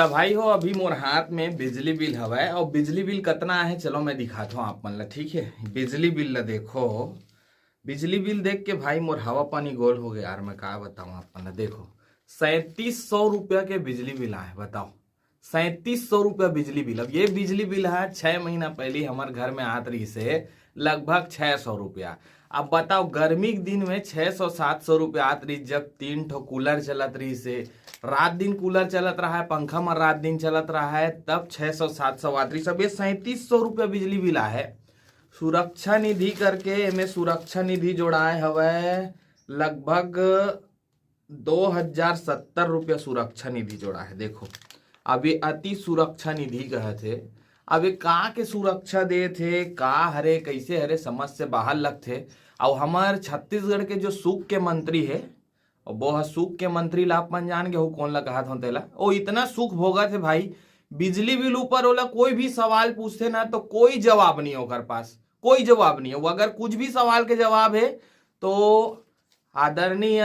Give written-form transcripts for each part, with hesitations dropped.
तब भाई हो अभी मोर हाथ में बिजली बिल हवै और बिजली बिल कितना है चलो मैं दिखाता हूँ आप मन ला। ठीक है, बिजली बिल ला देखो। बिजली बिल देख के भाई मोर हवा पानी गोल हो गया यार। मैं क्या बताऊँ आप मन ला। देखो 3700 रुपया के बिजली बिल आए, बताओ 3700 रुपया बिजली बिल। अब ये बिजली बिल है 6 महीना पहले हमारे घर में आत रही से लगभग 600 रुपया। अब बताओ गर्मी के दिन में 600-700 रुपया आत रही, जब 3 ठो कूलर चलत रही से, रात दिन कूलर चलत रहा है, पंखा में रात दिन चलत रहा है, तब 600-700 आत रही। सब ये 3700 रुपया बिजली बिल है। सुरक्षा निधि करके में सुरक्षा निधि जोड़ाए हवै लगभग 2070 रुपया सुरक्षा निधि जोड़ा है। देखो अब ये अति सुरक्षा निधि कहे थे। अब ये का के सुरक्षा दे थे, का हरे कैसे हरे समझ से बाहर लगथे। और हमार छत्तीसगढ़ के जो सूख के मंत्री है, और वो सूख के मंत्री ला अपन जान के हो कौन ला कहा था तेला, वो इतना सुख भोगा थे भाई। बिजली बिल ऊपर होला कोई भी सवाल पूछते ना तो कोई जवाब नहीं है ओकर पास, कोई जवाब नहीं है। वो अगर कुछ भी सवाल के जवाब है तो आदरणीय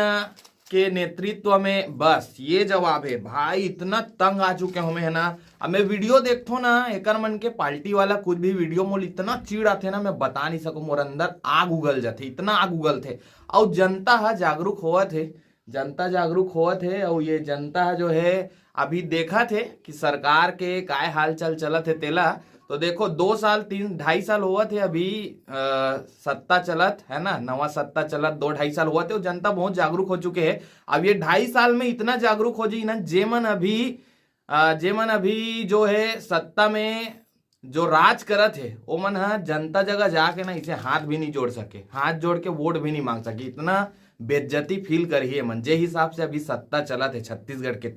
के नेतृत्व में बस ये जवाब है। भाई इतना तंग आ चुके हमें है ना। अब मैं वीडियो देखतो ना एकर मन के पार्टी वाला कुछ भी वीडियो मोल इतना चिड़ आथे ना, मैं बता नहीं सकूं। मोर अंदर आग उगल जाते, इतना आग उगल थे। और जनता है जागरूक होवत है, जनता जागरूक होवत है। और ये जनता जो है अभी देखा थे कि सरकार के काय हाल चाल चलत है तेला। तो देखो 2 साल 3-2.5 साल हुआ थे अभी सत्ता चलत है ना, नवा सत्ता चलत 2-2.5 साल हुआ थे। और जनता बहुत जागरूक हो चुके हैं। अब ये 2.5 साल में इतना जागरूक हो जाए ना, जेमन अभी जो है सत्ता में जो राज करत है वो मन है जनता जगह जाके ना इसे हाथ भी नहीं जोड़ सके, हाथ जोड़ के वोट भी नहीं मांग सके। इतना बेइज्जती फील करिए मन जे हिसाब से अभी सत्ता चला थे छत्तीसगढ़ के।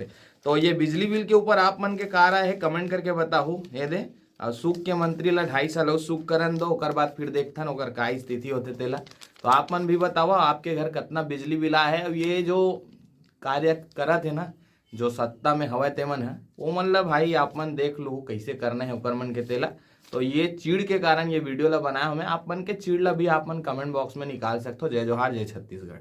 तो ये बिजली बिल के ऊपर आप मन के का राय है कमेंट करके बताओ। ये दे और सुख के मंत्री ला 2.5 साल सुख करन दो, ओकर बाद फिर देखथन ओकर का स्थिति होते तेला। तो आप मन भी बताओ आपके घर कितना बिजली बिल आया है। अब ये जो कार्य करत है ना, जो सत्ता में हवा तेमन है वो मन ला भाई आप मन देख लो कैसे करना है ओकर मन के तेला। तो ये चीड़ के कारण ये वीडियो ला बनाया हमें। आप मन के चीड़ ला भी आप मन कमेंट बॉक्स में निकाल सकते हो। जय जोहार, जय छत्तीसगढ़।